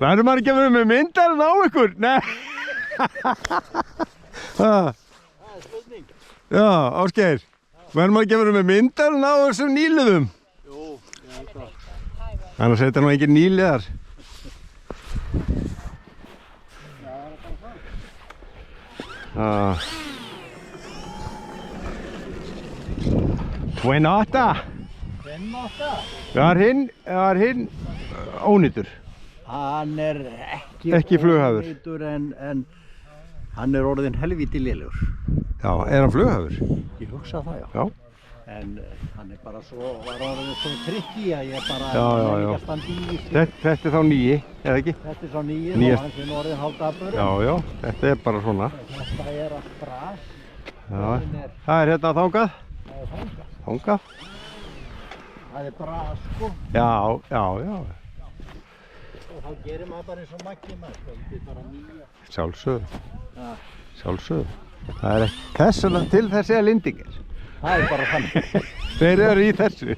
Verður maður ekki að vera með myndarinn á ykkur? Nei. Það er spurning. Já, Ásgeir. Verður maður ekki að vera með myndarinn á þessum nýliðum? Jú, ég held það. Annars þetta nú ekki nýliðar. Já. 28. Það er hinn ónýtur. Hann er ekki flughafur. Ónýtur en hann er orðinn helvíti lélegur. Já, er hann flughafur? Ég hugsa það, já. Já. En hann er bara svo, var orðinn svo trikki að ég bara Já. ekki að standa í því. Þetta er þá nýi, eða ekki? Þetta er svo nýi Nýjast. og hann er orðinn hálfdapur. Já, þetta er bara svona. Þetta er allt bras. Já, það er hérna þangað. Það er þangað. Þangað. Það er bras, sko. Já. Og þá gerir maður bara eins og Maggi maður, sko. Þetta er bara nýja. Sjálfsögðu. Ja. Sjálfsögðu. Það er ekki. Þessuna til þessi er Lindingar. Það er bara þannig. Þeir eru í þessu.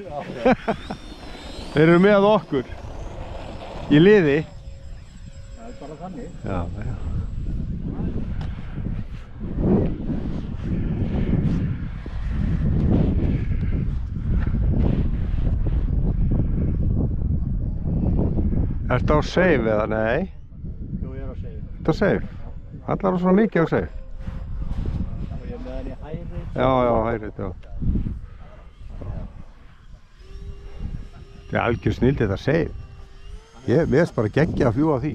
Þeir eru með okkur. Í liði. Það er bara þannig. Já. Ertu á save eða nei? Jú, ég er á save. Ertu á save? Allar svona mikið á save. Og ég er með hann í hæri. Já, hægrið, já. Þetta er algjör snill þetta save. Mér veist bara geggja að fljúga á því.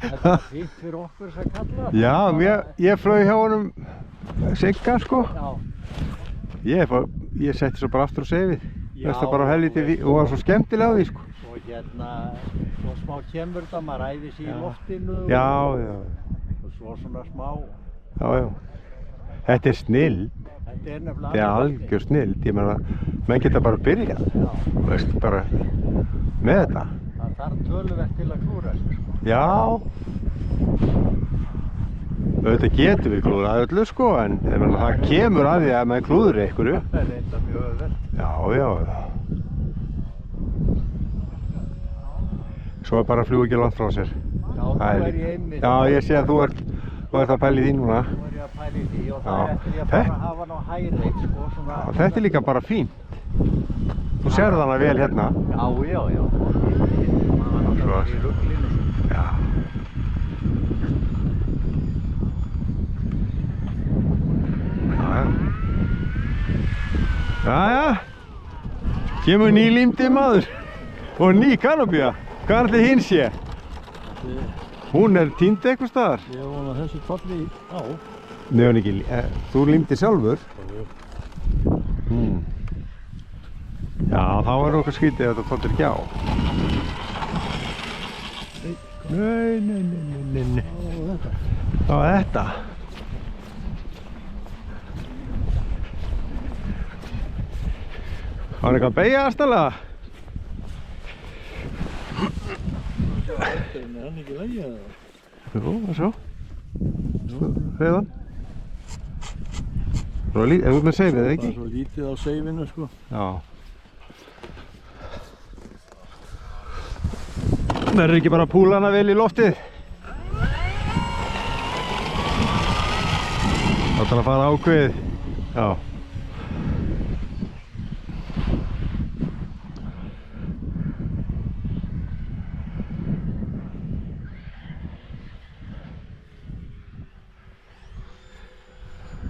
Þetta er fínt fyrir okkur sem kallar. Já, ég flög hjá honum Sigga, sko. Já. Ég setti svo bara aftur á save-ið. Veist það bara á helviti og var svo skemmtilega á því, sko. Og hérna, svo smá kemur þetta, maður æfir sig í loftinu. Já. Og svo svona smá. Já. Þetta er snill. Þetta er nefnilega. Þetta er algjör snill. Ég meina, menn geta bara byrjað. Já. Veist, bara með þetta. Það þarf töluvert til að klúra sig, sko. Já. Auðvitað getum við klúðrað öllu, sko, en það kemur að því að maður klúðri einhverju. Það er reynda mjög öðvöld. Já. Svo er bara að fljúga ekki langt frá sér. Já, þú er í einmitt. Já, ég sé að þú ert að pæla í því núna. Nú er ég að pæla í því og það Já. er eftir ég að fara að hafa hann á hæri, sko, svona. Já, þetta er líka bara fínt. Þú sérð hana vel hérna. Já. Maður náttúrulega í ruglinu. Já. Jæja. Kemur nýlímdi maður. Og ný kanópía. Hvað ætli hinn sé? Hún er týnd eitthvað staðar. Ég vona þessi kolli á. Nei, hún ekki. Þú límdi sjálfur. Já, þá er okkar skrítið að þetta tóltir ekki á. Nei. Á þetta. Var hann eitthvað að beygja aðstæðlega? Er hann ekki lægi eða? Jú, það sjá. Hreiðan. Er þú með seifið, eða ekki? Það er svo lítið á seifinu, sko. Já. Verður ekki bara að púla hana vel í loftið? Það þarf að fara ákveðið. Já.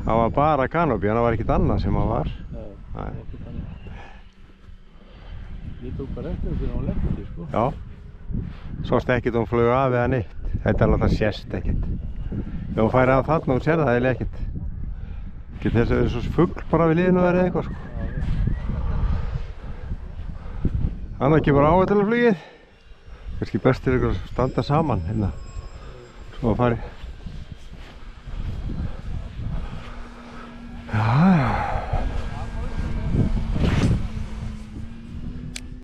Það var bara kanópían, það var ekkert annað sem það var. Nei. Ég tók bara eftir því að hún leggti, sko. Já. Sást ekkert hún flög af eða neitt. Þetta er alltaf sést ekkert. Ef hún færi af þarna og sér það eða ekkert. Getur þess að vera svo fugl bara við liðinu verið eitthvað, sko. Annað kemur áhættulegu flugið. Kannski best er eitthvað að standa saman hérna. Svo að fari.